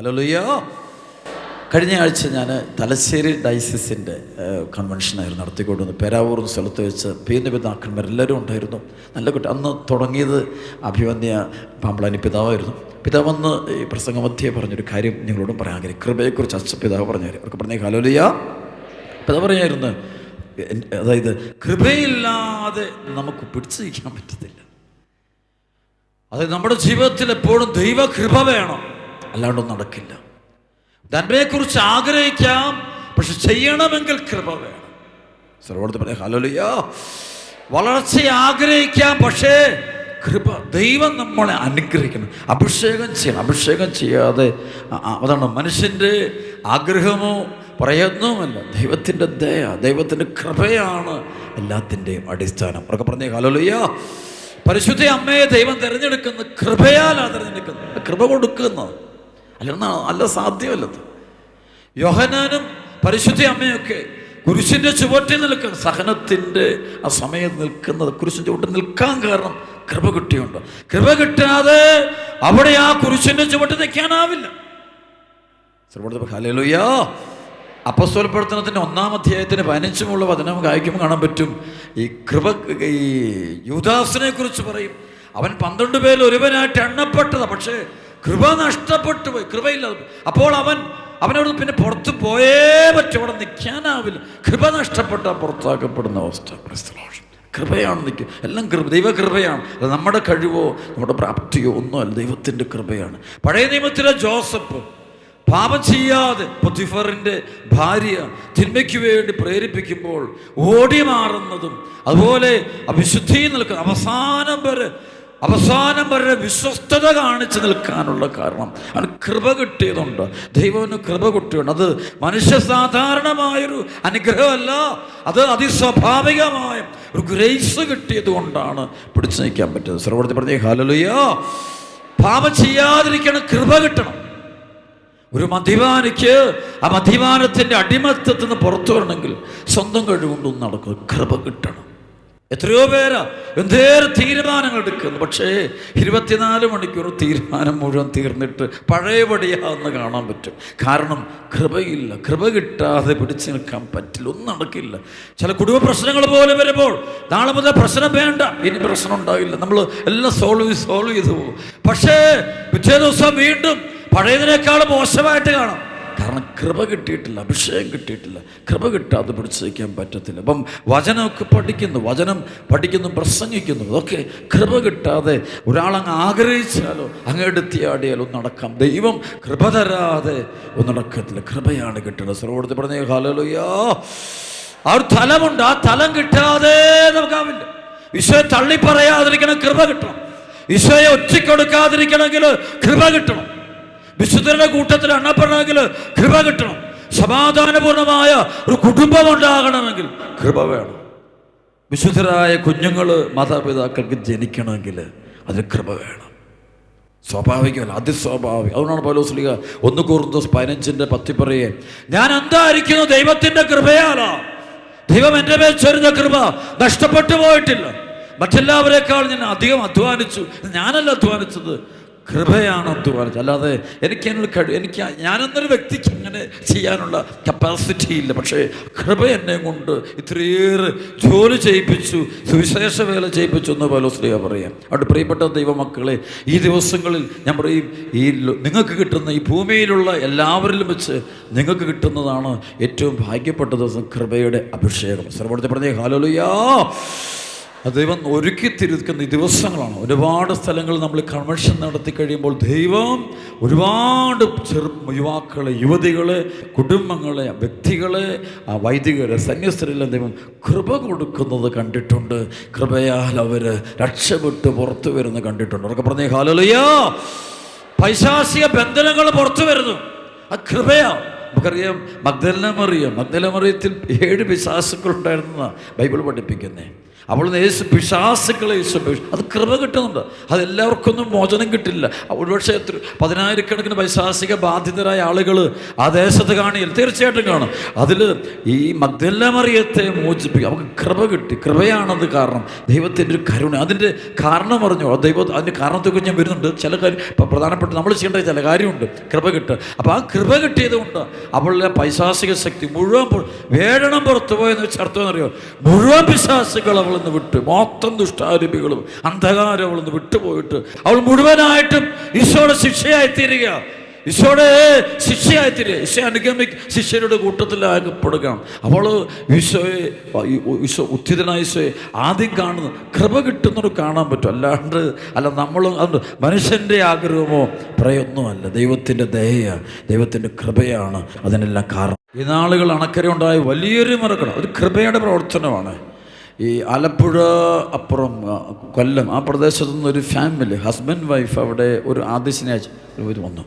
Hallelujah. കഴിഞ്ഞ ആഴ്ച ഞാൻ തലശ്ശേരി ഡയസിസിൻ്റെ കൺവെൻഷനായിരുന്നു നടത്തിക്കൊണ്ടുവന്ന്. പേരാവൂർ സ്ഥലത്ത് വെച്ച് പിതാക്കന്മാരെല്ലാവരും ഉണ്ടായിരുന്നു. നല്ല കുട്ടി. അന്ന് തുടങ്ങിയത് അഭിവന്യ പാമ്പളാനി പിതാവായിരുന്നു. പിതാവെന്ന് ഈ പ്രസംഗമധ്യേ പറഞ്ഞൊരു കാര്യം നിങ്ങളോടും പറയാൻ കാര്യം, കൃപയെക്കുറിച്ച് അച്ഛ പിതാവ് പറഞ്ഞു തരും. അവർക്ക് പറഞ്ഞേ ഹല്ലേലൂയ. പിതാവ് പറയായിരുന്നു, അതായത് കൃപയില്ലാതെ നമുക്ക് പിടിച്ചു നിൽക്കാൻ പറ്റത്തില്ല. അതായത് നമ്മുടെ ജീവിതത്തിൽ എപ്പോഴും ദൈവകൃപ വേണം, അല്ലാണ്ടൊന്നും നടക്കില്ല. നന്മയെക്കുറിച്ച് ആഗ്രഹിക്കാം, പക്ഷെ ചെയ്യണമെങ്കിൽ കൃപ വേണം. സർവ്വോടത്ത് പറയാം ഹല്ലേലൂയ. വളർച്ച ആഗ്രഹിക്കാം, പക്ഷേ കൃപ, ദൈവം നമ്മളെ അനുഗ്രഹിക്കണം, അഭിഷേകം ചെയ്യണം. അഭിഷേകം ചെയ്യാതെ അതാണ് മനുഷ്യൻ്റെ ആഗ്രഹമോ പ്രയത്നവുമല്ല, ദൈവത്തിൻ്റെ ദയ, ദൈവത്തിൻ്റെ കൃപയാണ് എല്ലാത്തിൻ്റെയും അടിസ്ഥാനം. അവർക്ക് പറഞ്ഞേ ഹല്ലേലൂയ. പരിശുദ്ധ അമ്മയെ ദൈവം തിരഞ്ഞെടുക്കുന്നത് കൃപയാലാണ് തിരഞ്ഞെടുക്കുന്നത്, കൃപ കൊടുക്കുന്നത് അല്ല സാധ്യമല്ലത്. യോഹന്നാനും പരിശുദ്ധ അമ്മയൊക്കെ കുരിശിൻ്റെ ചുവട്ടിൽ നിൽക്കുന്ന, സഹനത്തിൻ്റെ ആ സമയത്ത് നിൽക്കുന്നത്, കുരിശിൻ്റെ ചുവട്ടിൽ നിൽക്കാൻ കാരണം കൃപ കിട്ടിയുണ്ട്. കൃപ കിട്ടാതെ അവിടെ ആ കുരിശിൻ്റെ ചുവട്ടിൽ നിൽക്കാനാവില്ല. ഹല്ലേലൂയ. അപ്പോസ്തല പ്രവർത്തനത്തിൻ്റെ 1-ാം അധ്യായത്തിന് 15 വചനം വായിക്കുമ്പോൾ കാണാൻ പറ്റും. ഈ കൃപ, ഈ യൂദാസിനെ കുറിച്ച് പറയും. അവൻ 12 പേരിൽ ഒരുവനായിട്ട് എണ്ണപ്പെട്ടതാണ്, പക്ഷേ കൃപ നഷ്ടപ്പെട്ടു പോയി, കൃപയില്ലാതെ. അപ്പോൾ അവനോട് പിന്നെ പുറത്ത് പോയേ പറ്റും, അവിടെ നിൽക്കാനാവില്ല. കൃപ നഷ്ടപ്പെട്ടാൽ പുറത്താക്കപ്പെടുന്ന അവസ്ഥ. കൃപയാണ് നിൽക്കുക, എല്ലാം കൃപ, ദൈവകൃപയാണ്. അത് നമ്മുടെ കഴിവോ നമ്മുടെ പ്രാപ്തിയോ ഒന്നുമല്ല, ദൈവത്തിൻ്റെ കൃപയാണ്. പഴയ നിയമത്തിലെ ജോസഫ് പാപം ചെയ്യാതെ പൊത്തിഫറിൻ്റെ ഭാര്യ തിന്മയ്ക്ക് വേണ്ടി പ്രേരിപ്പിക്കുമ്പോൾ ഓടി മാറുന്നതും, അതുപോലെ അവിശുദ്ധിയിൽ നിൽക്കുന്ന അവസാനം വരെ വിശ്വസ്തത കാണിച്ച് നിൽക്കാനുള്ള കാരണം അവന് കൃപ കിട്ടിയതുണ്ട്. ദൈവത്തിന് കൃപ കിട്ടിയുണ്ട്. അത് മനുഷ്യ സാധാരണമായൊരു അനുഗ്രഹമല്ല, അത് അതിസ്വാഭാവികമായ ഒരു ഗ്രേസ് കിട്ടിയത് കൊണ്ടാണ് പിടിച്ചു നിൽക്കാൻ പറ്റുന്നത്. സർവ്വത്തിൽ പറഞ്ഞേ ഹല്ലേലൂയ. പാപം ചെയ്യാതിരിക്കണം, കൃപ കിട്ടണം. ഒരു മദ്യപാനിക്ക് ആ മദ്യപാനത്തിൻ്റെ അടിമത്തത്തിൽ നിന്ന് പുറത്തു വരണമെങ്കിൽ സ്വന്തം കഴിവുകൊണ്ടൊന്നും നടക്കും, കൃപ കിട്ടണം. എത്രയോ പേരാ എന്തേറെ തീരുമാനങ്ങൾ എടുക്കുന്നു, പക്ഷേ 24 മണിക്കൂർ തീരുമാനം മുഴുവൻ തീർന്നിട്ട് പഴയപടിയാന്ന് കാണാൻ പറ്റും. കാരണം കൃപയില്ല. കൃപ കിട്ടാതെ പിടിച്ചു നിൽക്കാൻ പറ്റില്ല, ഒന്നും നടക്കില്ല. ചില കുടുംബ പ്രശ്നങ്ങൾ പോലെ വരുമ്പോൾ നാളെ മുതൽ പ്രശ്നം വേണ്ട, ഇനി പ്രശ്നം ഉണ്ടാകില്ല, നമ്മൾ എല്ലാം സോൾവ് ചെയ്തു പോകും. പക്ഷേ പിറ്റേ ദിവസം വീണ്ടും പഴയതിനേക്കാളും മോശമായിട്ട് കാണാം. കാരണം കൃപ കിട്ടിയിട്ടില്ല, അഭിഷേകം കിട്ടിയിട്ടില്ല. കൃപ കിട്ടാതെ പിടിച്ചു വയ്ക്കാൻ പറ്റത്തില്ല. അപ്പം വചനമൊക്കെ വചനം പഠിക്കുന്നു, പ്രസംഗിക്കുന്നു, അതൊക്കെ കൃപ കിട്ടാതെ ഒരാളങ്ങ് ആഗ്രഹിച്ചാലോ അങ്ങ് എടുത്തിയാടിയാലോ നടക്കാം. ദൈവം കൃപ തരാതെ ഒന്നും നടക്കത്തില്ല. കൃപയാണ് കിട്ടുന്നത്. സർവ്വത്തിൽ പറഞ്ഞേ ഹല്ലേലൂയ. ആ ഒരു തലമുണ്ട്, ആ തലം കിട്ടാതെ നമുക്കാവില്ല. ഈശോയെ തള്ളി പറയാതിരിക്കണം, കൃപ കിട്ടണം. ഈശോയെ ഒറ്റിക്കൊടുക്കാതിരിക്കണമെങ്കിൽ കൃപ കിട്ടണം. വിശുദ്ധരുടെ കൂട്ടത്തിൽ എണ്ണപ്പെടണമെങ്കിൽ കൃപ കിട്ടണം. സമാധാനപൂർണമായ ഒരു കുടുംബം ഉണ്ടാകണമെങ്കിൽ കൃപ വേണം. വിശുദ്ധരായ കുഞ്ഞുങ്ങൾ മാതാപിതാക്കൾക്ക് ജനിക്കണമെങ്കിൽ അതിന് കൃപ വേണം. സ്വാഭാവികമല്ല, അതിസ്വാഭാവികം. അതുകൊണ്ടാണ് പൗലോസ് ശ്ലീഹ 1 കൊരിന്ത്യർ 15:10 പറയേ, ഞാൻ എന്തായിരിക്കുന്നു ദൈവത്തിൻ്റെ കൃപയാലാ. ദൈവം എൻ്റെ മേൽ ചൊരിഞ്ഞ കൃപ നഷ്ടപ്പെട്ടു പോയിട്ടില്ല. മറ്റെല്ലാവരെക്കാൾ ഞാൻ അധികം അധ്വാനിച്ചു. ഞാനല്ല അധ്വാനിച്ചത്, കൃപയാണ് അധ്വാനിച്ചത്. അല്ലാതെ ഞാനെന്നൊരു വ്യക്തിക്ക് അങ്ങനെ ചെയ്യാനുള്ള കപ്പാസിറ്റി ഇല്ല. പക്ഷേ കൃപ എന്നെ കൊണ്ട് ഇത്രയേറെ ജോലി ചെയ്യിപ്പിച്ചു, സുവിശേഷ വേല ചെയ്യിപ്പിച്ചു എന്ന് പൗലോസ് ശ്ലീഹ പറയാം. അവിടെ പ്രിയപ്പെട്ട ദൈവമക്കളെ, ഈ ദിവസങ്ങളിൽ ഞാൻ പറയും, നിങ്ങൾക്ക് കിട്ടുന്ന ഈ ഭൂമിയിലുള്ള എല്ലാവരിലും വെച്ച് നിങ്ങൾക്ക് കിട്ടുന്നതാണ് ഏറ്റവും ഭാഗ്യപ്പെട്ട ദിവസം, കൃപയുടെ അഭിഷേകം. സർവ്വത്തിൽ പറഞ്ഞേ ഹല്ലേലൂയ. ദൈവം ഒരുക്കി തിരിക്കുന്ന ഈ ദിവസങ്ങളാണ്. ഒരുപാട് സ്ഥലങ്ങളിൽ നമ്മൾ കൺവെൻഷൻ നടത്തി കഴിയുമ്പോൾ ദൈവം ഒരുപാട് യുവാക്കളെ, യുവതികളെ, കുടുംബങ്ങളെ, വ്യക്തികളെ, വൈദികരെ, സന്യസ്തരെല്ലാം ദൈവം കൃപ കൊടുക്കുന്നത് കണ്ടിട്ടുണ്ട്. കൃപയാൽ അവർ രക്ഷപ്പെട്ട് പുറത്തു വരുന്നത് കണ്ടിട്ടുണ്ട്. അവർക്ക് പറഞ്ഞേ ഹല്ലേലൂയ. പൈശാചിക ബന്ധനങ്ങൾ പുറത്തു വരുന്നു, ആ കൃപയാ. നമുക്കറിയാം മഗ്ദലന മറിയത്തിൽ 7 പിശാചുക്കൾ ഉണ്ടായിരുന്ന ബൈബിൾ പഠിപ്പിക്കുന്നേ. അവൾ യേശു പിശാസുക്കളെ അത് കൃപ കിട്ടുന്നുണ്ട്. അതെല്ലാവർക്കൊന്നും മോചനം കിട്ടില്ല. ഒരുപക്ഷെ 10,000-കണക്കിന് പൈശാസിക ബാധിതരായ ആളുകൾ ആ ദേശത്ത് കാണില്ല, തീർച്ചയായിട്ടും കാണും. അതിൽ ഈ മഗ്ദല മറിയത്തെ മോചിപ്പിക്കുക, അവർക്ക് കൃപ കിട്ടി. കൃപയാണത് കാരണം, ദൈവത്തിൻ്റെ ഒരു കരുണ. അതിൻ്റെ കാരണം പറഞ്ഞു, അതിൻ്റെ കാരണത്തെക്കുറിച്ച് ഞാൻ വരുന്നുണ്ട്. ചില കാര്യം ഇപ്പം പ്രധാനപ്പെട്ട നമ്മൾ ചെയ്യേണ്ട ചില കാര്യമുണ്ട് കൃപ കിട്ടുക. അപ്പോൾ ആ കൃപ കിട്ടിയത് കൊണ്ട് അവളുടെ പൈശാസിക ശക്തി മുഴുവൻ വേഴണം പുറത്തു പോയെന്ന് വെച്ച് അർത്ഥം എന്നറിയോ, മുഴുവൻ പിശാസുകൾ അവൾ നിന്ന് വിട്ട്, മൊത്തം ദുഷ്ടാരൂപികളും അന്ധകാരം അവൾ നിന്ന് വിട്ടുപോയിട്ട് അവൾ മുഴുവനായിട്ടും ഈശോയുടെ ശിക്ഷയായിത്തീരുക. ഈശോയുടെ ശിക്ഷയായിത്തീരുക. ശിഷ്യരുടെ കൂട്ടത്തിലാകപ്പെടുകയാണ്. അവൾ ഈശോ ഉത്തിതനായ ഈശോയെ ആദ്യം കാണുന്നു. കൃപ കിട്ടുന്നവർ കാണാൻ പറ്റും, അല്ല നമ്മൾ മനുഷ്യൻ്റെ ആഗ്രഹമോ പ്രയത്നമല്ല, ദൈവത്തിൻ്റെ ദയ, ദൈവത്തിൻ്റെ കൃപയാണ് അതിനെല്ലാം കാരണം. ഈ നാളുകൾ അണക്കര ഉണ്ടായ വലിയൊരു മറക്കണം, ഒരു കൃപയുടെ പ്രവർത്തനമാണ്. ഈ ആലപ്പുഴ അപ്പുറം കൊല്ലം ആ പ്രദേശത്തു നിന്നൊരു ഫാമിലി, ഹസ്ബൻഡ് വൈഫ് അവിടെ ഒരു ആദ്യ ശനിയാഴ്ച ഇവർ വന്നു.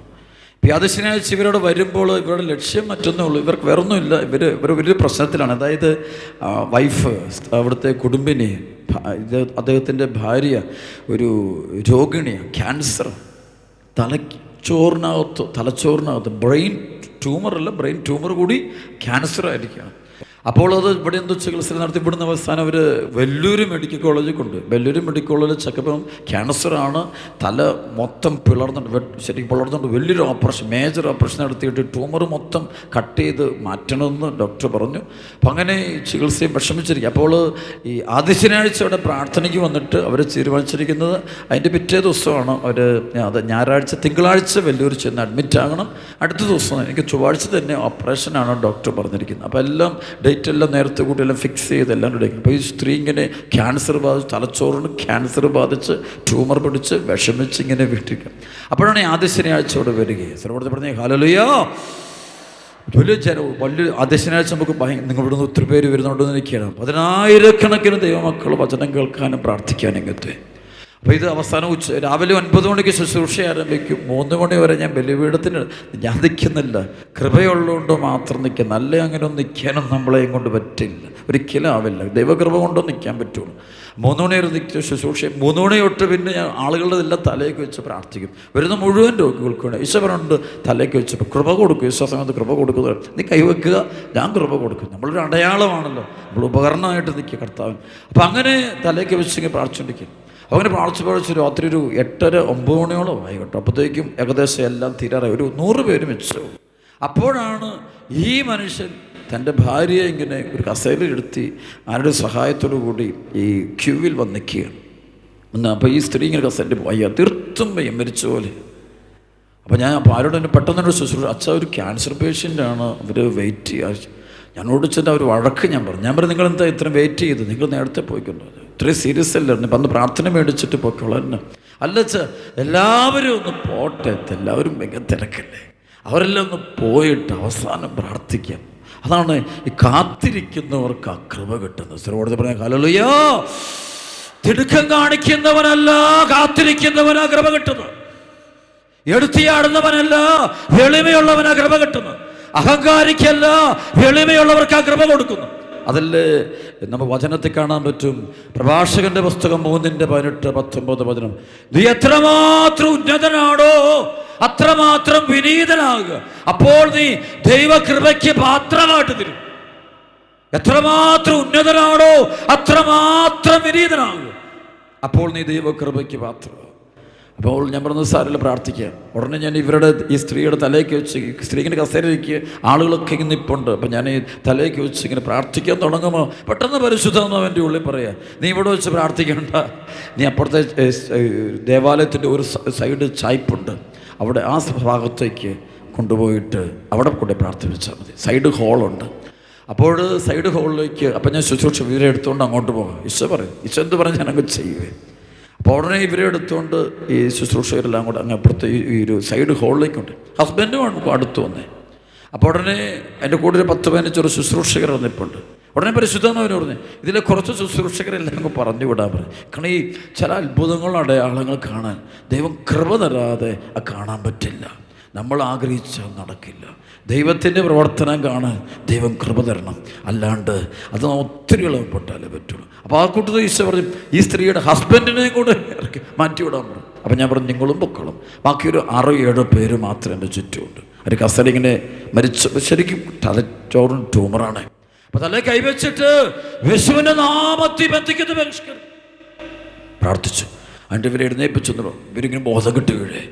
ഈ ആദ്യ ശനിയാഴ്ച ഇവരോട് വരുമ്പോൾ ഇവരുടെ ലക്ഷ്യം മറ്റൊന്നേ ഉള്ളൂ, ഇവർക്ക് വേറൊന്നുമില്ല. ഇവർ വലിയ പ്രശ്നത്തിലാണ്. അതായത് വൈഫ്, അവിടുത്തെ കുടുംബിനി, അദ്ദേഹത്തിൻ്റെ ഭാര്യ ഒരു രോഗിണിയാണ്, ക്യാൻസർ, തലച്ചോറിനകത്ത് ബ്രെയിൻ ട്യൂമർ കൂടി ക്യാൻസർ ആയിരിക്കുകയാണ്. അപ്പോൾ അത് ഇവിടെ എന്തോ ചികിത്സ നടത്തി ഇവിടുന്ന് അവസാനം അവർ വെല്ലൂർ മെഡിക്കൽ കോളേജിൽ കൊണ്ട്, വെല്ലൂർ മെഡിക്കൽ കോളേജിൽ ചെക്കപ്പം ക്യാൻസറാണ്, തല മൊത്തം ശരിക്കും പിളർന്നുണ്ട്. വലിയൊരു ഓപ്പറേഷൻ, മേജർ ഓപ്പറേഷൻ നടത്തിയിട്ട് ട്യൂമർ മൊത്തം കട്ട് ചെയ്ത് മാറ്റണമെന്ന് ഡോക്ടർ പറഞ്ഞു. അപ്പം അങ്ങനെ ചികിത്സയും വിഷമിച്ചിരിക്കും. അപ്പോൾ ഈ ആദ്യ ശനിയാഴ്ച അവിടെ പ്രാർത്ഥനയ്ക്ക് വന്നിട്ട് അവർ തീരുമാനിച്ചിരിക്കുന്നത് അതിൻ്റെ പിറ്റേ ദിവസമാണ് അവർ, അത് തിങ്കളാഴ്ച വെല്ലൂർ ചെന്ന് അഡ്മിറ്റ് ആകണം. അടുത്ത ദിവസം എനിക്ക് ചൊവ്വാഴ്ച തന്നെ ഓപ്പറേഷനാണ് ഡോക്ടർ പറഞ്ഞിരിക്കുന്നത്. അപ്പോൾ എല്ലാം ഡേറ്റെല്ലാം നേരത്തെ കൂട്ടി എല്ലാം ഫിക്സ് ചെയ്ത് എല്ലാം റെഡി. അപ്പോൾ ഈ സ്ത്രീ ഇങ്ങനെ ക്യാൻസർ ബാധിച്ച്, തലച്ചോറിന് ക്യാൻസർ ബാധിച്ച് ട്യൂമർ പിടിച്ച് വിഷമിച്ച് ഇങ്ങനെ വിട്ടിരിക്കുക. അപ്പോഴാണ് ആദ്യ ശനിയാഴ്ച അവിടെ വരികയും സർവ്വത്തെ പറഞ്ഞ ഹല്ലേലൂയ. വലിയ ആദ്യ ശനിയാഴ്ച നമുക്ക് നിങ്ങൾ ഇവിടുന്ന് ഒത്തിരി പേര് വരുന്നുണ്ടെന്ന് എനിക്കാണ്. 10,000-കണക്കിന് ദൈവമക്കൾ വചനം കേൾക്കാനും പ്രാർത്ഥിക്കാനും ഇങ്ങനത്തെ. അപ്പോൾ ഇത് അവസാനം രാവിലെ 9 മണിക്ക് ശുശ്രൂഷ ആരംഭിക്കും. 3 മണി വരെ ഞാൻ ബലിപീഠത്തിന് ഞാൻ നിൽക്കുന്നില്ല, കൃപയുള്ളതുകൊണ്ട് മാത്രം നിൽക്കുക. നല്ല അങ്ങനെ ഒന്നും നിൽക്കാനും നമ്മളെയും കൊണ്ട് പറ്റില്ല, ഒരിക്കലും ആവില്ല. ദൈവകൃപ കൊണ്ടൊന്നും നിൽക്കാൻ പറ്റുള്ളൂ. 3 മണി വരെ നിൽക്കുക ശുശ്രൂഷ. 3 മണി തൊട്ട് പിന്നെ ഞാൻ ആളുകളുടെ എല്ലാം തലയ്ക്ക് വെച്ച് പ്രാർത്ഥിക്കും. വരുന്ന മുഴുവൻ രോഗികൾക്ക് വേണ്ടി ഈശോ പറഞ്ഞുകൊണ്ട് തലയ്ക്ക് വെച്ചപ്പോൾ കൃപ കൊടുക്കും. ഈശോ സമയത്ത് കൃപ കൊടുക്കുന്നത്, നീ കൈവെക്കുക, ഞാൻ കൃപ കൊടുക്കും. നമ്മളൊരു അടയാളമാണല്ലോ, നമ്മൾ ഉപകരണമായിട്ട് നിൽക്കുക കർത്താവിന്. അപ്പം അങ്ങനെ തലയ്ക്ക് വെച്ചിങ്ങനെ പ്രാർത്ഥിച്ചുകൊണ്ടിരിക്കും. അങ്ങനെ പ്രാർത്ഥിച്ച് രാത്രി ഒരു 8:30-9 മണിയോളം ആയി കേട്ടോ. അപ്പോഴത്തേക്കും ഏകദേശം എല്ലാം തീരാറായി. ഒരു 100 പേര് മിച്ചോ. അപ്പോഴാണ് ഈ മനുഷ്യൻ തൻ്റെ ഭാര്യയെ ഇങ്ങനെ ഒരു കസേരയിലെടുത്തി ആരുടെ സഹായത്തോടു കൂടി ഈ ക്യൂവിൽ വന്ന് നിൽക്കുകയാണ്. അപ്പോൾ ഈ സ്ത്രീ ഇങ്ങനെ കസേരയിൽ പോയി തീർത്തും മരിച്ച പോലെ. അപ്പോൾ ഞാൻ ആരോട് തന്നെ പെട്ടെന്നൊരു ശുശ്രൂഷ, അച്ഛാ ഒരു ക്യാൻസർ പേഷ്യൻ്റാണ്, അവർ വെയിറ്റ് ചെയ്യുക. ഞാനോട് ചെന്ന ഒരു വഴക്ക് ഞാൻ പറഞ്ഞു നിങ്ങൾ എന്താ ഇത്രയും വെയിറ്റ് ചെയ്ത്, നിങ്ങൾ നേരത്തെ പോയിക്കൊണ്ടു, ഇത്രയും സീരിയസ് അല്ലായിരുന്നു, ഇപ്പം അന്ന് പ്രാർത്ഥന മേടിച്ചിട്ട് പോയിക്കോളന്നെ. അല്ല എല്ലാവരും ഒന്ന് പോട്ടെ, എല്ലാവരും മിക തിരക്കല്ലേ, അവരെല്ലാം ഒന്ന് പോയിട്ട് അവസാനം പ്രാർത്ഥിക്കാം. അതാണ് ഈ കാത്തിരിക്കുന്നവർക്ക് ആ കൃപ കിട്ടുന്നത്. സർവ്വോടത്തെ പറഞ്ഞ ഹല്ലേലൂയ. തിടുക്കം കാണിക്കുന്നവനല്ല, കാത്തിരിക്കുന്നവനാ കൃപ കിട്ടുന്നത്. എടുത്തിയാടുന്നവനല്ല, എളിമയുള്ളവനാ കൃപ കിട്ടുന്നത്. അഹങ്കാരിക്കല്ല, എളിമയുള്ളവർക്ക് ആ കൃപ കൊടുക്കുന്നു. അതല്ലേ നമുക്ക് വചനത്തിൽ കാണാൻ പറ്റും. പ്രഭാഷകന്റെ പുസ്തകം 3:18-19 നീ എത്രമാത്രം ഉന്നതനാണോ അത്രമാത്രം വിനീതനാകുക, അപ്പോൾ നീ ദൈവകൃപയ്ക്ക് പാത്രമായിട്ട് തരും. എത്രമാത്രം ഉന്നതനാണോ അത്രമാത്രം വിനീതനാകുക, അപ്പോൾ നീ ദൈവകൃപയ്ക്ക് പാത്രമാകും. അപ്പോൾ ഞാൻ പറഞ്ഞത് സാരല്ല പ്രാർത്ഥിക്കുക. ഉടനെ ഞാൻ ഇവരുടെ ഈ സ്ത്രീയുടെ തലയ്ക്ക് വെച്ച്, സ്ത്രീയുടെ കസേരയ്ക്ക് ആളുകളൊക്കെ ഇങ്ങനെ നിൽപ്പുണ്ട്. അപ്പം ഞാൻ ഈ തലയ്ക്ക് വെച്ച് ഇങ്ങനെ പ്രാർത്ഥിക്കാൻ തുടങ്ങുമ്പോൾ പെട്ടെന്ന് പരിശുദ്ധാത്മാവിൻ്റെ ഉള്ളിൽ പറയുക, നീ ഇവിടെ വെച്ച് പ്രാർത്ഥിക്കേണ്ട, നീ അപ്പുറത്തെ ദേവാലയത്തിൻ്റെ ഒരു സൈഡ് ചായ്പുണ്ട്, അവിടെ ആ ഭാഗത്തേക്ക് കൊണ്ടുപോയിട്ട് അവിടെ കൊണ്ട് പ്രാർത്ഥിപ്പിച്ചാൽ മതി. സൈഡ് ഹോളുണ്ട്. അപ്പോൾ സൈഡ് ഹോളിലേക്ക് അപ്പം ഞാൻ ശുശ്രൂഷ ഇവരെ എടുത്തുകൊണ്ട് അങ്ങോട്ട് പോകാം. ഈശോ പറയും, ഈശോ എന്ത് പറഞ്ഞ് ഞാനങ്ങ് ചെയ്യുവേ. അപ്പോൾ ഉടനെ ഇവരെ എടുത്തുകൊണ്ട് ഈ ശുശ്രൂഷകരെല്ലാം കൂടെ അങ്ങ് അപ്പുറത്ത് ഈ ഒരു സൈഡ് ഹോളിലേക്കുണ്ട്. ഹസ്ബൻഡും അടുത്ത് വന്നേ. അപ്പോൾ ഉടനെ എൻ്റെ കൂടെ ഒരു 10-15 ശുശ്രൂഷകർ വന്നിട്ടുണ്ട്. ഉടനെ പരിശുദ്ധമാവർ പറഞ്ഞു, ഇതിലെ കുറച്ച് ശുശ്രൂഷകരെല്ലാം അങ്ങ് പറഞ്ഞു വിടാൻ പറയും. കാരണം ഈ ചില അത്ഭുതങ്ങളും അടയാളങ്ങൾ കാണാൻ ദൈവം കൃപ തരാതെ കാണാൻ പറ്റില്ല. നമ്മൾ ആഗ്രഹിച്ചാൽ നടക്കില്ല. ദൈവത്തിൻ്റെ പ്രവർത്തനം കാണാൻ ദൈവം കൃപ തരണം, അല്ലാണ്ട് അത് ഒത്തിരി ഇളവപ്പെട്ടാലേ പറ്റുള്ളൂ. അപ്പോൾ ആ കൂട്ടത്തിൽ ഈശോ പറഞ്ഞു ഈ സ്ത്രീയുടെ ഹസ്ബൻഡിനെയും കൂടെ ഇറക്കി മാറ്റിവിടാൻ പറഞ്ഞു. അപ്പം ഞാൻ പറഞ്ഞു നിങ്ങളും പൊക്കോളും. ബാക്കിയൊരു 6-7 പേര് മാത്രം എൻ്റെ ചുറ്റുമുണ്ട്. ഒരു കസലിങ്ങനെ മരിച്ചു, ശരിക്കും തലച്ചോറും ട്യൂമറാണ്. അപ്പം തലേ കൈവച്ചിട്ട് യേശുവിൻ്റെ നാമത്തിൽ ബന്ധിക്കുന്ന പരിഷ്കരണം പ്രാർത്ഥിച്ചു. അതിൻ്റെ ഇവരെ എഴുന്നേൽപ്പിച്ചു. ഇവരിങ്ങനെ ബോധം കിട്ടി വീഴേ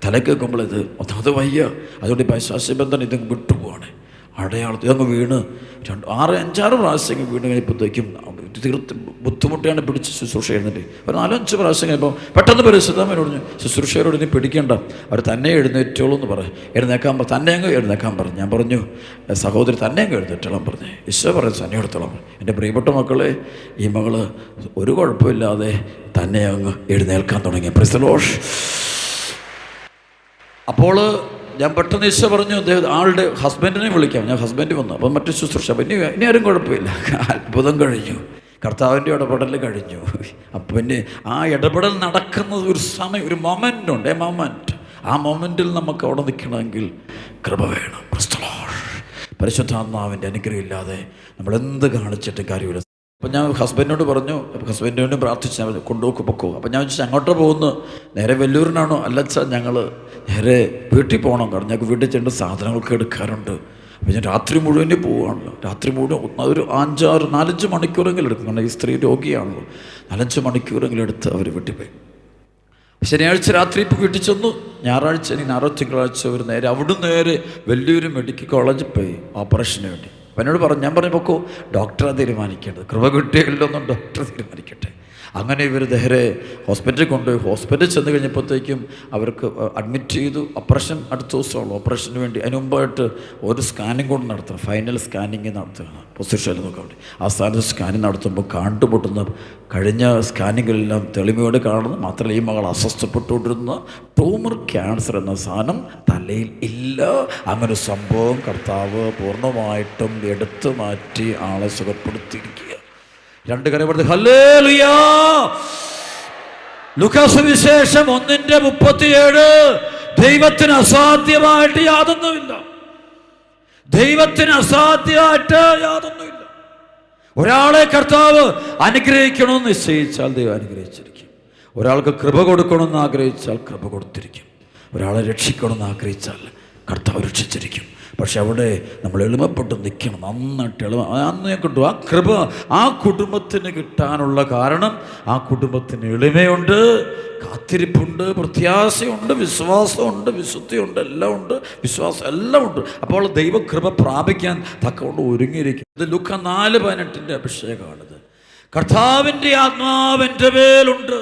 തല കേൾക്കുമ്പോൾ ഇത് അത് വയ്യ. അതുകൊണ്ട് പൈശാചികബന്ധനം ഇത് വിട്ടുപോവാണ്. അടയാളത്തിൽ ഇതങ്ങ് വീണ് 5-6 പ്രാവശ്യം വീണ് കഴിഞ്ഞപ്പോഴത്തേക്കും തീർത്ത് ബുദ്ധിമുട്ടിയാണ് പിടിച്ച് ശുശ്രൂഷ ചെയ്യുന്നുണ്ട്. ഒരു 4-5 പ്രാവശ്യം കഴിയുമ്പോൾ പെട്ടെന്ന് പരിശുദ്ധമ്മയോട് പറഞ്ഞു ശുശ്രൂഷയോട് ഇനി പിടിക്കണ്ട, അവർ തന്നെ എഴുന്നേറ്റോളൂ എന്ന് പറ. തന്നെ അങ്ങ് എഴുന്നേക്കാൻ പറഞ്ഞു. ഞാൻ പറഞ്ഞു സഹോദരി തന്നെ അങ്ങ് എഴുന്നേറ്റോളം പറഞ്ഞു. ഈശോ പറഞ്ഞു തന്നെ എടുത്തോളാം. എൻ്റെ പ്രിയപ്പെട്ട മക്കളെ, ഈ മകള് ഒരു കുഴപ്പമില്ലാതെ തന്നെ അങ്ങ് എഴുന്നേൽക്കാൻ തുടങ്ങി. Praise the Lord. അപ്പോൾ ഞാൻ പെട്ടെന്ന് ഈശോ പറഞ്ഞു ആളുടെ ഹസ്ബൻഡിനെ വിളിക്കാം. ഞാൻ ഹസ്ബൻഡ് വന്നു. അപ്പം മറ്റു ശുശ്രൂഷ ഇനി ആരും കുഴപ്പമില്ല. അത്ഭുതം കഴിഞ്ഞു, കർത്താവിൻ്റെ ഇടപെടൽ കഴിഞ്ഞു. അപ്പം പിന്നെ ആ ഇടപെടൽ നടക്കുന്നത് ഒരു സമയം, ഒരു മൊമെൻ്റ് ഉണ്ട്. ആ മൊമെൻറ്റിൽ നമുക്ക് അവിടെ നിൽക്കണമെങ്കിൽ കൃപ വേണം. പരിശുദ്ധാത്മാവിൻ്റെ അനുഗ്രഹം ഇല്ലാതെ നമ്മളെന്ത് കാണിച്ചിട്ട് കാര്യമില്ല. അപ്പം ഞാൻ ഹസ്ബൻഡിനോട് പറഞ്ഞു, ഹസ്ബൻഡിനോട് പ്രാർത്ഥിച്ച് ഞാൻ കൊണ്ടുപോക്ക് പൊക്കോ. അപ്പം ഞാൻ വെച്ചാൽ അങ്ങോട്ട് പോകുന്നു, നേരെ വെല്ലൂരിനാണോ? അല്ല വെച്ചാൽ ഞങ്ങൾ നേരെ വീട്ടിൽ പോകണം. കാരണം ഞങ്ങൾക്ക് വീട്ടിൽ ചെന്ന് സാധനങ്ങളൊക്കെ എടുക്കാറുണ്ട്. അപ്പം ഞാൻ രാത്രി മുഴുവൻ പോവുകയാണല്ലോ. രാത്രി മുഴുവൻ ഒരു 4-5 മണിക്കൂറെങ്കിലും എടുക്കും. കാരണം ഈ സ്ത്രീ രോഗിയാണല്ലോ. 4-5 മണിക്കൂറെങ്കിലും എടുത്ത് അവർ വീട്ടിൽ പോയി. ശനിയാഴ്ച രാത്രി ഇപ്പോൾ വീട്ടിൽ ചെന്നു. ഞായറാഴ്ച തിങ്കളാഴ്ച ഒരു നേരെ അവിടുന്ന് നേരെ വെല്ലൂര് മെഡിക്കൽ കോളേജിൽ പോയി ഓപ്പറേഷന് വേണ്ടി. അപ്പം എന്നോട് പറഞ്ഞു, ഞാൻ പറഞ്ഞു പൊക്കോ, ഡോക്ടറെ തീരുമാനിക്കേണ്ടത്, കൃപ കിട്ടിയില്ലെന്നും ഡോക്ടർ തീരുമാനിക്കട്ടെ. അങ്ങനെ ഇവർ നേരെ ഹോസ്പിറ്റലിൽ കൊണ്ടുപോയി. ഹോസ്പിറ്റലിൽ ചെന്ന് കഴിഞ്ഞപ്പോഴത്തേക്കും അവർക്ക് അഡ്മിറ്റ് ചെയ്തു. ഓപ്പറേഷൻ അടുത്ത ദിവസമുള്ളൂ. ഓപ്പറേഷന് വേണ്ടി അതിന് മുമ്പായിട്ട് ഒരു സ്കാനിങ് കൊണ്ട് നടത്തണം, ഫൈനൽ സ്കാനിങ് നടത്തുകയാണ് പൊസിഷനിൽ നോക്കാൻ വേണ്ടി. ആ സ്ഥാനത്ത് സ്കാനിങ് നടത്തുമ്പോൾ കണ്ടുപൊട്ടുന്ന കഴിഞ്ഞ സ്കാനിങ്ങിലെല്ലാം തെളിമയോടെ കാണുന്നു. മാത്രമല്ല ഈ മകൾ അസ്വസ്ഥപ്പെട്ടുകൊണ്ടിരുന്ന ട്യൂമർ ക്യാൻസർ എന്ന സാധനം തലയിൽ ഇല്ല. അങ്ങനെ സംഭവം കർത്താവ് പൂർണ്ണമായിട്ടും എടുത്തു മാറ്റി ആളെ സുഖപ്പെടുത്തിയിരിക്കുക. 2 കരപ്പെടുത്തി ഹല്ലേലൂയ. ലൂക്കാസ് സുവിശേഷം 1:37. ദൈവത്തിന് അസാധ്യമായിട്ട് യാതൊന്നുമില്ല. ദൈവത്തിന് അസാധ്യമായിട്ട് യാതൊന്നുമില്ല. ഒരാളെ കർത്താവ് അനുഗ്രഹിക്കണമെന്ന് നിശ്ചയിച്ചാൽ ദൈവം അനുഗ്രഹിച്ചിരിക്കും. ഒരാൾക്ക് കൃപ കൊടുക്കണമെന്ന് ആഗ്രഹിച്ചാൽ കൃപ കൊടുത്തിരിക്കും. ഒരാളെ രക്ഷിക്കണമെന്ന് ആഗ്രഹിച്ചാൽ കർത്താവ് രക്ഷിച്ചിരിക്കും. പക്ഷെ അവിടെ നമ്മൾ എളിമപ്പെട്ട് നിൽക്കണം, നന്നായിട്ട് അന്ന് കിട്ടും ആ കൃപ. ആ കുടുംബത്തിന് കിട്ടാനുള്ള കാരണം ആ കുടുംബത്തിന് എളിമയുണ്ട്, കാത്തിരിപ്പുണ്ട്, പ്രത്യാശയുണ്ട്, വിശ്വാസമുണ്ട്, വിശുദ്ധിയുണ്ട്, എല്ലാം ഉണ്ട്, വിശ്വാസം എല്ലാം ഉണ്ട്. അപ്പോൾ ദൈവകൃപ പ്രാപിക്കാൻ തക്കകൊണ്ട് ഒരുങ്ങിയിരിക്കും. ഇത് ലൂക്കാ 4:18 അഭിഷേകമാണിത്. കർത്താവിൻ്റെ ആത്മാവിൻ്റെ മേലുണ്ട്,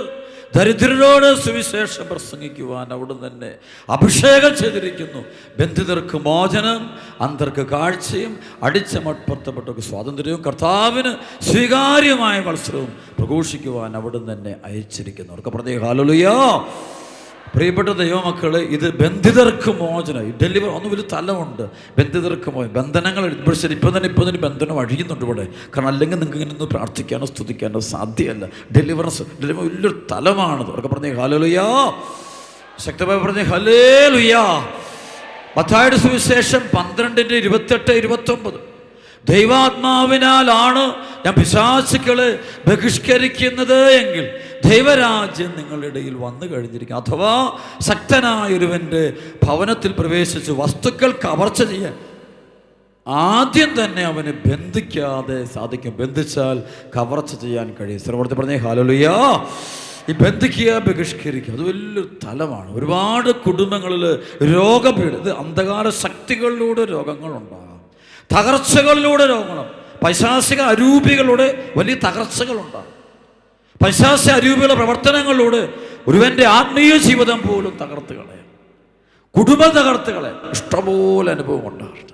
ദരിദ്രരോട് സുവിശേഷം പ്രസംഗിക്കുവാൻ അവിടെ തന്നെ അഭിഷേകം ചെയ്തിരിക്കുന്നു. ബന്ധിതർക്ക് മോചനം, അന്ധർക്ക് കാഴ്ചയും, അടിച്ചമർത്തപ്പെട്ടവർക്ക് സ്വാതന്ത്ര്യവും, കർത്താവിന് സ്വീകാര്യമായ മത്സരവും പ്രഘോഷിക്കുവാൻ അവിടെ തന്നെ അയച്ചിരിക്കുന്നു. അവർക്ക് പറഞ്ഞേ ഹല്ലേലൂയ. പ്രിയപ്പെട്ട ദൈവമക്കളെ, ഇത് ബന്ധിതർക്ക് മോചനം, ഡെലിവർ ഒന്നും വലിയ തലമുണ്ട്. ബന്ധിതർക്ക് മോചനം, ബന്ധനങ്ങൾ ഇപ്പോൾ ശരി ഇപ്പം തന്നെ ബന്ധനം അഴിയുന്നുണ്ട് ഇവിടെ. കാരണം അല്ലെങ്കിൽ നിങ്ങൾക്ക് ഇങ്ങനെ ഒന്ന് പ്രാർത്ഥിക്കാനോ സ്തുതിക്കാനോ സാധ്യമല്ല. ഡെലിവറൻസ് വലിയൊരു തലമാണത്. അവർക്ക് പറഞ്ഞേ ഹല്ലേലൂയ. ശക്തമായി പറഞ്ഞേ ഹല്ലേലൂയ. മത്തായിയുടെ സുവിശേഷം 12:28-29. ദൈവാത്മാവിനാലാണ് ഞാൻ പിശാചുക്കളെ ബഹിഷ്കരിക്കുന്നത് എങ്കിൽ ദൈവരാജ്യം നിങ്ങളുടെ ഇടയിൽ വന്നു കഴിഞ്ഞിരിക്കും. അഥവാ ശക്തനായൊരുവൻ്റെ ഭവനത്തിൽ പ്രവേശിച്ച് വസ്തുക്കൾ കവർച്ച ചെയ്യാൻ ആദ്യം തന്നെ അവനെ ബന്ധിക്കാതെ സാധിക്കും. ബന്ധിച്ചാൽ കവർച്ച ചെയ്യാൻ കഴിയും. സർവ്വത്തിൽ പറഞ്ഞേ ഹല്ലേലൂയ. ഈ ബന്ധിക്കുക, ബഹിഷ്കരിക്കുക, അത് വലിയൊരു തലമാണ്. ഒരുപാട് കുടുംബങ്ങളിൽ രോഗപീഠ, ഇത് അന്ധകാര ശക്തികളിലൂടെ രോഗങ്ങളുണ്ടാകാം, തകർച്ചകളിലൂടെ രോഗങ്ങളും, പൈശാചിക അരൂപികളുടെ വലിയ തകർച്ചകളുണ്ടാകും. പൈശാചിക അരൂപികളുടെ പ്രവർത്തനങ്ങളിലൂടെ ഒരുവൻ്റെ ആത്മീയ ജീവിതം പോലും തകർത്ത് കളയാം, കുടുംബം തകർത്ത് കളയാം. ഇഷ്ടംപോലെ അനുഭവം ഉണ്ടാകും.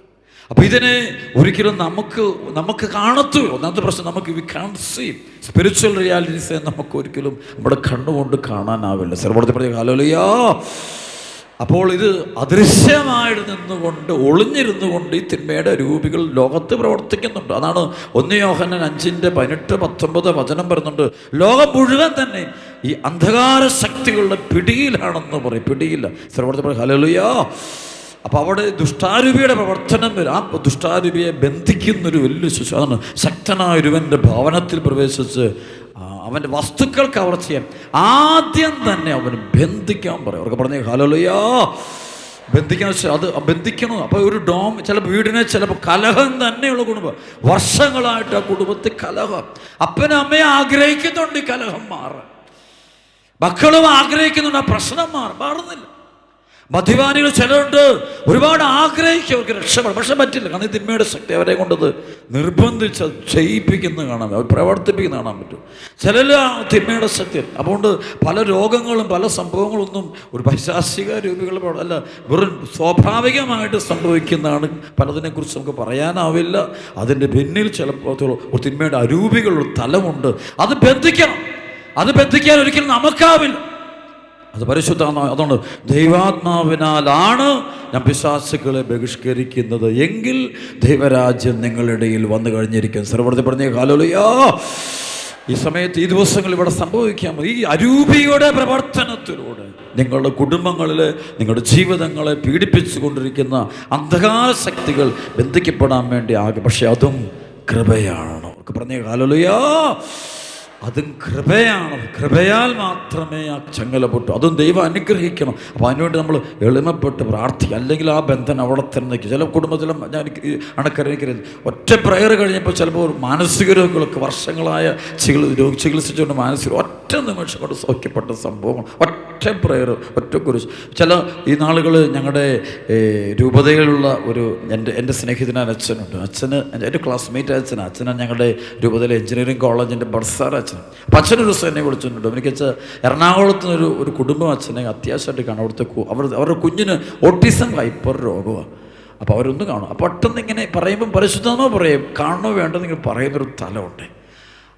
അപ്പോൾ ഇതിനെ ഒരിക്കലും നമുക്ക് കാണത്തു. ഒന്നാമത്തെ പ്രശ്നം, നമുക്ക് we can see spiritual realities നമുക്ക് ഒരിക്കലും നമ്മുടെ കണ്ണുകൊണ്ട് കാണാനാവില്ല. സർവ്വത്തിൽ പറഞ്ഞ ഹല്ലേലൂയ. അപ്പോൾ ഇത് അദൃശ്യമായിട്ട് നിന്നുകൊണ്ട് ഒളിഞ്ഞിരുന്നു കൊണ്ട് ഈ തിന്മയുടെ രൂപികൾ ലോകത്ത് പ്രവർത്തിക്കുന്നുണ്ട്. അതാണ് 1 യോഹന്നാൻ 5:18-19 വചനം പറയുന്നുണ്ട്. ലോകം മുഴുവൻ തന്നെ ഈ അന്ധകാര ശക്തികളുടെ പിടിയിലാണെന്ന് പറയും. പിടിയില്ല സർവ്വ ഹല്ലേലൂയ. അപ്പോൾ അവിടെ ദുഷ്ടാരൂപിയുടെ പ്രവർത്തനം വരും. ആ ദുഷ്ടാരൂപിയെ ബന്ധിക്കുന്നൊരു വലിയ ശിശു. അതാണ് ശക്തനായ ഒരുവൻ്റെ ഭവനത്തിൽ പ്രവേശിച്ച് അവൻ്റെ വസ്തുക്കൾ കവർ ചെയ്യാൻ ആദ്യം തന്നെ അവന് ബന്ധിക്കാൻ പറയും. അവർക്ക് പറഞ്ഞ ഹല്ലേലൂയ. ബന്ധിക്കാൻ അത് ബന്ധിക്കണം. അപ്പോൾ ഒരു ചിലപ്പോൾ വീടിനെ ചിലപ്പോൾ കലഹം തന്നെയുള്ള കുടുംബം, വർഷങ്ങളായിട്ട് ആ കുടുംബത്തിൽ കലഹം. അപ്പനും അമ്മയും ആഗ്രഹിക്കുന്നുണ്ട് ഈ കലഹം മാറാൻ, മക്കളും ആഗ്രഹിക്കുന്നുണ്ട് ആ പ്രശ്നം മാറുന്നില്ല. മദ്യപാനികൾ ചിലരുണ്ട്, ഒരുപാട് ആഗ്രഹിക്കും അവർക്ക് രക്ഷപ്പെടാം, പക്ഷെ പറ്റില്ല. കാരണം ഈ തിന്മയുടെ ശക്തി അവരെ കൊണ്ടത് നിർബന്ധിച്ച് ചെയ്യിപ്പിക്കുന്നത് കാണാൻ, അവർ പ്രവർത്തിപ്പിക്കുന്ന കാണാൻ പറ്റും. ചിലർ തിന്മയുടെ ശക്തി. അതുകൊണ്ട് പല രോഗങ്ങളും പല സംഭവങ്ങളൊന്നും ഒരു പൈശാചിക രൂപികൾ അല്ല, വെറും സ്വാഭാവികമായിട്ട് സംഭവിക്കുന്നതാണ്. പലതിനെക്കുറിച്ച് നമുക്ക് പറയാനാവില്ല. അതിൻ്റെ പിന്നിൽ ചിലപ്പോൾ ഒരു തിന്മയുടെ അരൂപികളുടെ തലമുണ്ട്. അത് ബന്ധിക്കണം. അത് ബന്ധിക്കാൻ ഒരിക്കലും നമുക്കാവില്ല. അത് പരിശുദ്ധമാണ്. അതുകൊണ്ട് ദൈവാത്മാവിനാലാണ് ഞാൻ പിശാചുക്കളെ ബഹിഷ്കരിക്കുന്നത് എങ്കിൽ ദൈവരാജ്യം നിങ്ങളുടെ ഇടയിൽ വന്നു കഴിഞ്ഞിരിക്കും. സർവ്വത്തിൽ പറഞ്ഞ ഹല്ലേലൂയ. ഈ സമയത്ത് ഈ ദിവസങ്ങൾ ഇവിടെ സംഭവിക്കാം. ഈ അരൂപിയുടെ പ്രവർത്തനത്തിലൂടെ നിങ്ങളുടെ കുടുംബങ്ങളിൽ നിങ്ങളുടെ ജീവിതങ്ങളെ പീഡിപ്പിച്ചു കൊണ്ടിരിക്കുന്ന അന്ധകാര ശക്തികൾ ബന്ധിക്കപ്പെടാൻ വേണ്ടി ആകെ. പക്ഷെ അതും കൃപയാണ്. അവർക്ക് പറഞ്ഞ ഹല്ലേലൂയ. അതും കൃപയാണ്. കൃപയാൽ മാത്രമേ ആ ചങ്ങല പൊട്ടു. അതും ദൈവം അനുഗ്രഹിക്കണം. അപ്പോൾ അതിനുവേണ്ടി നമ്മൾ എളിമപ്പെട്ട് പ്രാർത്ഥിക്കുക. അല്ലെങ്കിൽ ആ ബന്ധനം അവിടെ തന്നെ നിൽക്കും. ചില കുടുംബത്തിലും ഞാൻ അണക്കറിയിക്കരുത്, ഒറ്റ പ്രയർ കഴിഞ്ഞപ്പോൾ ചിലപ്പോൾ മാനസിക രോഗികൾക്ക് വർഷങ്ങളായ ചികിത്സിച്ചുകൊണ്ട് മാനസിക ഒറ്റ നിമിഷം കൊണ്ട് സൗഖ്യപ്പെട്ട സംഭവങ്ങൾ. ഒറ്റ പ്രയർ, ഒറ്റ കുരിശ്. ചില ഈ നാളുകൾ ഞങ്ങളുടെ രൂപതയിലുള്ള ഒരു എൻ്റെ സ്നേഹിതനായ അച്ഛനുണ്ട്. അച്ഛന് എൻ്റെ ക്ലാസ്മേറ്റ് അച്ഛനാണ് ഞങ്ങളുടെ രൂപതയിലെ എഞ്ചിനീയറിംഗ് കോളേജിൻ്റെ ബർസാർ അച്ഛൻ. അപ്പം അച്ഛനൊരു ദിവസം എന്നെ വിളിച്ചിട്ടുണ്ട്. എനിക്ക് എറണാകുളത്ത് നിന്ന് ഒരു കുടുംബം അച്ഛനെ അത്യാവശ്യമായിട്ട് കാണും. അവരുടെ കുഞ്ഞിന് ഓട്ടിസം ഹൈപ്പർ രോഗമാണ്. അപ്പോൾ അവരൊന്നും കാണും. അപ്പോൾ പെട്ടെന്ന് ഇങ്ങനെ പറയുമ്പം പരിശുദ്ധമോ പറയും, കാണണോ വേണ്ടെന്ന് ഇങ്ങനെ പറയുന്നൊരു തലമുണ്ട്.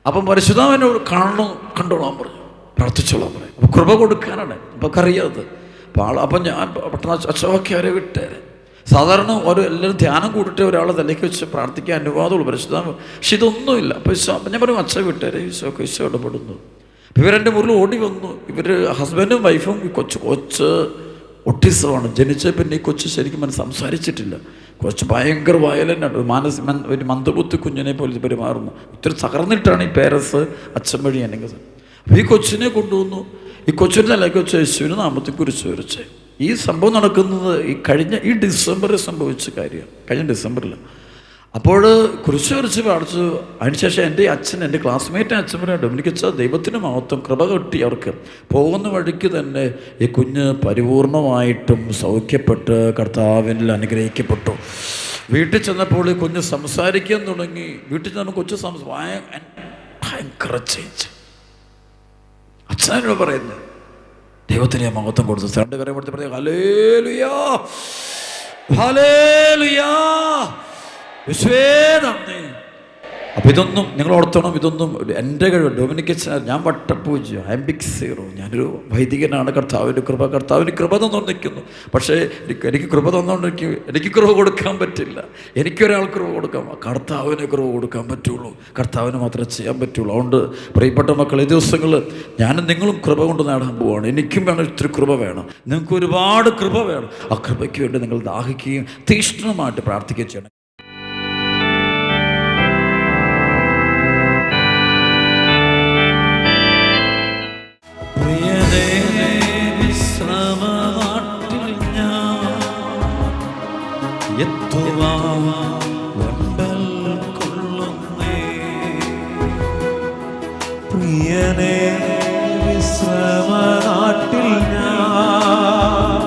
അപ്പം പരിശുദ്ധമെന്നോട് കണ്ടോളാൻ പറഞ്ഞു, പ്രാർത്ഥിച്ചോളാൻ പറയും. അപ്പോൾ കൃപ കൊടുക്കാനാണ് അപ്പോൾ അറിയാത്തത്. അപ്പം ഞാൻ പെട്ടെന്ന് അച്ഛനൊക്കെ അവരെ വിട്ടേരെ. സാധാരണ എല്ലാവരും ധ്യാനം കൂട്ടിട്ട് ഒരാളെ തലയ്ക്ക് വെച്ച് പ്രാർത്ഥിക്കാൻ അനുവാദമുള്ളൂ പരിശുദ്ധം. പക്ഷെ ഇതൊന്നുമില്ല. അപ്പോൾ ഞാൻ പറയും അച്ഛൻ വിട്ടേരെ, ഈശോ ഇടപെടുന്നു. ഇവരെൻ്റെ മുറിൽ ഓടി വന്നു. ഇവർ ഹസ്ബൻഡും വൈഫും കൊച്ച് ഒട്ടിസമാണ്. ജനിച്ച പിന്നെ ഈ കൊച്ച് ശരിക്കും സംസാരിച്ചിട്ടില്ല. കൊച്ച് ഭയങ്കര വയലൻ്റാണ്. ഒരു മന്ദബുദ്ധി കുഞ്ഞിനെ പോലെ പെരുമാറുന്നു. ഇത്തിരി തകർന്നിട്ടാണ് ഈ പേരൻസ് അച്ഛൻ വഴി എന്നെ. അപ്പോൾ ഈ കൊച്ചിനെ കൊണ്ടുവന്നു. ഈ കൊച്ചിൻ്റെ തലയ്ക്ക് വെച്ച് യേശുവിന് നാമത്തിൽ കുരിശ് വരച്ച്. ഈ സംഭവം നടക്കുന്നത് ഈ ഡിസംബറിൽ സംഭവിച്ച കാര്യമാണ്. കഴിഞ്ഞ ഡിസംബറിൽ. അപ്പോൾ കുരിശ് വരച്ച് പ്രാർത്ഥിച്ചു. അതിനുശേഷം എൻ്റെ ക്ലാസ്മേറ്റ് അച്ഛൻ പറയാം, ഡൊമിനിക്കച്ച ദൈവത്തിന് മഹത്വം, കൃപ കിട്ടി. അവർക്ക് പോകുന്ന വഴിക്ക് തന്നെ ഈ കുഞ്ഞ് പരിപൂർണമായിട്ടും സൗഖ്യപ്പെട്ട് കർത്താവിൽ അനുഗ്രഹിക്കപ്പെട്ടു. വീട്ടിൽ ചെന്നപ്പോൾ ഈ കുഞ്ഞ് സംസാരിക്കാൻ തുടങ്ങി. വീട്ടിൽ ചെന്നപ്പോൾ കൊച്ചു ഭയങ്കര ചേഞ്ച്. അച്ഛനോട് പറയുന്നത് ദൈവത്തിന് മഹത്വം കൊടുത്തു. രണ്ട് കരം കൊടുത്ത് പറയാം ഹല്ലേലൂയ, ഹല്ലേലൂയ, യേശുവേ നന്ദി. അപ്പം ഇതൊന്നും നിങ്ങൾ ഓർത്തോണം, ഇതൊന്നും എൻ്റെ കഴിവ്. ഡൊമിനിക്കച്ചൻ ഞാൻ വട്ടപ്പൂജ്യ, ഐ എം ബിഗ് സീറോ. ഞാനൊരു വൈദികനാണ്. കർത്താവിന് കൃപ തന്നുകൊണ്ട് നിൽക്കുന്നു. പക്ഷേ എനിക്ക് കൃപ തന്നുകൊണ്ട് എനിക്ക് കൃപ കൊടുക്കാൻ പറ്റില്ല. എനിക്കൊരാൾ കൃപ കൊടുക്കാം, കർത്താവിന് കൃപ കൊടുക്കാൻ പറ്റുള്ളൂ. കർത്താവിന് മാത്രമേ ചെയ്യാൻ പറ്റുള്ളൂ. അതുകൊണ്ട് പ്രിയപ്പെട്ട മക്കൾ, ഈ ദിവസങ്ങൾ ഞാനും നിങ്ങളും കൃപ കൊണ്ട് നേടാൻ പോവുകയാണ്. എനിക്കും വേണം ഇത്തിരി കൃപ വേണം. നിങ്ങൾക്ക് ഒരുപാട് കൃപ വേണം. ആ കൃപയ്ക്ക് വേണ്ടി നിങ്ങൾ ദാഹിക്കുകയും തീക്ഷ്ണമായിട്ട് പ്രാർത്ഥിക്കുകയും ചെയ്യണം. പ്രിയനേ വിശ്രമനാട്ടിൽ ഞാൻ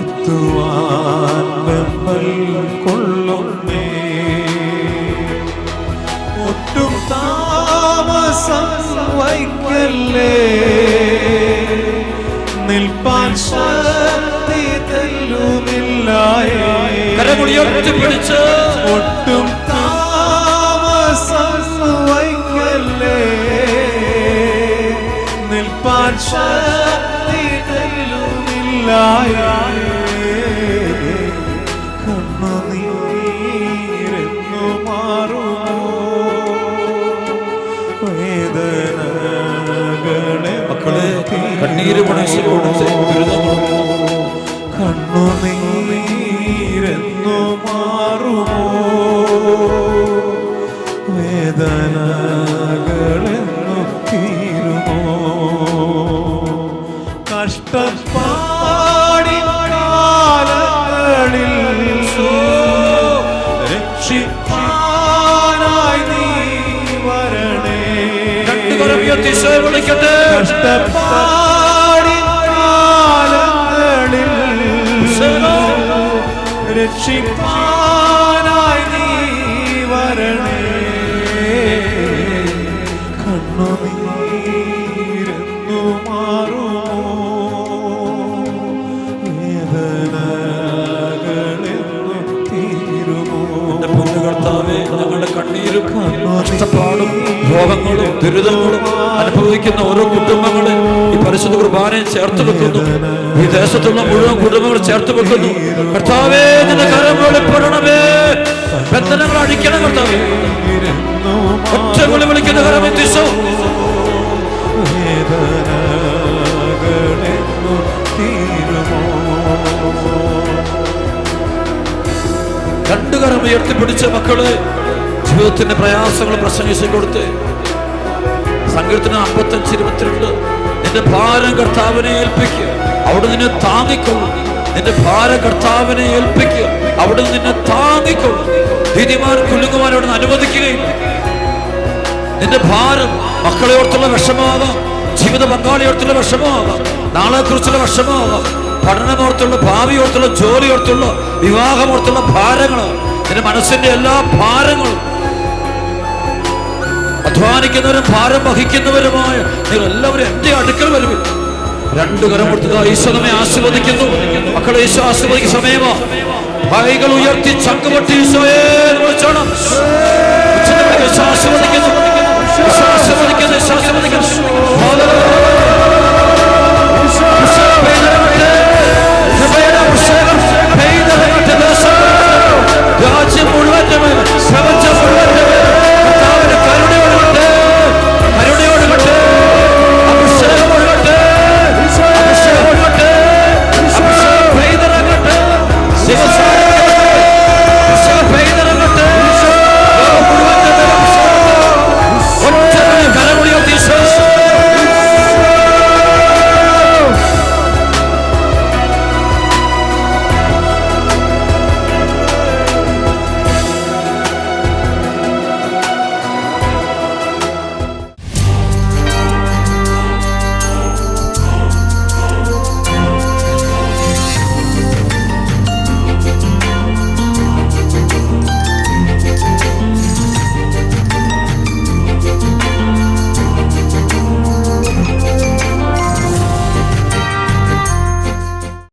എത്തുവാൻ വെമ്പൽ കൊള്ളുന്നേ. ഒട്ടും താമസം വൈക്കല്ലേ, നിൽപ്പാൻ ശക്തി തെല്ലുമില്ലായേ. ഒട്ടും താമസം വൈക്കല്ലേ, നിൽപ്പാൻ ശക്തി തെല്ലുമില്ല. കണ്ണുനീരെന്നു മാറുമോ വേദനകളെ മക്കളെ കണ്ണീര് കണ്ണുനീരെന്നു മാറുമോ വേദനകളെന്നു തീരുമോ കഷ്ടപ്പാടി കാലങ്ങളിൽ രക്ഷിപ്പാനായി നീ വരണേ കഷ്ടപ്പാടി കാലങ്ങളിൽ രക്ഷിപ്പാനായി നീ വരണേ കണ്ണുനീരെന്നു മാറുമോ വേദനകളെന്നു തീരുമോ. കർത്താവേ, ഞങ്ങളുടെ കണ്ണീരും കഷ്ടപ്പാടും രോഗങ്ങളും ദുരിതങ്ങളും അനുഭവിക്കുന്ന ഓരോ കുടുംബങ്ങളെ ഈ പരിശുദ്ധ കുർബാനയെ ചേർത്ത് വെക്കുന്നു. ഈ ദേശത്തുള്ള മുഴുവൻ കുടുംബങ്ങൾ ചേർത്ത് വെക്കുന്നു. കർത്താവേ, നിന്റെ കരം വെളിപ്പെടണമേ. ബന്ധനങ്ങൾ അഴിക്കണം കർത്താവേ. ഒറ്റ വിളി വിളിക്കുന്ന കരം എത്തിച്ചോ. വേദനകളെന്നു തീരുമോ. രണ്ടു കരം ഉയർത്തിപ്പിടിച്ച മക്കള് ജീവിതത്തിന്റെ പ്രയാസങ്ങൾ പ്രസംഗിച്ചു കൊടുത്ത് സങ്കീർത്തനം 55:22 നിന്റെ ഭാരം കർത്താവിനെ ഏൽപ്പിക്കുക, അവിടെ നിന്നെ താങ്ങിക്കൊള്ളും. നിന്റെ ഭാരം കർത്താവിനെ ഏൽപ്പിക്കുക, അവിടെ നിന്നെ താങ്ങിക്കൊള്ളും. നീതിമാൻ കുലുങ്ങുവാൻ അവിടെ നിന്ന് അനുവദിക്കുകയില്ല. നിന്റെ ഭാരം മക്കളെ ഓർത്തുള്ള വിഷമാകാം, ജീവിത പങ്കാളിയോർത്തുള്ള വിഷമമാകാം, നാളെ കുറിച്ചുള്ള വിഷമമാകാം, പഠനമോർത്തുള്ള ഭാവിയോർത്തുള്ള ജോലിയോർത്തുള്ള വിവാഹമോർത്തുള്ള ഭാരങ്ങൾ, നിന്റെ മനസ്സിന്റെ എല്ലാ ഭാരങ്ങളും അധ്വാനിക്കുന്നവരും ഭാരം വഹിക്കുന്നവരുമായ നിങ്ങൾ എല്ലാവരും എന്റെ അടുക്കൽ വരുവിൻ. രണ്ടു കരം കൊടുത്തത് ഈശോ നമ്മെ ആശീർവദിക്കുന്നു. മക്കളെ ഈശോ ആശീർവദിക്കുന്ന സമയമാ. കൈകൾ ഉയർത്തി ചങ്കുപൊട്ടി ഈശോയെ വിളിച്ചോണം. ഈശോ ആശീർവദിക്കുന്നു, ഈശോ ആശീർവദിക്കുന്നു, ഈശോ ആശീർവദിക്കുന്നു.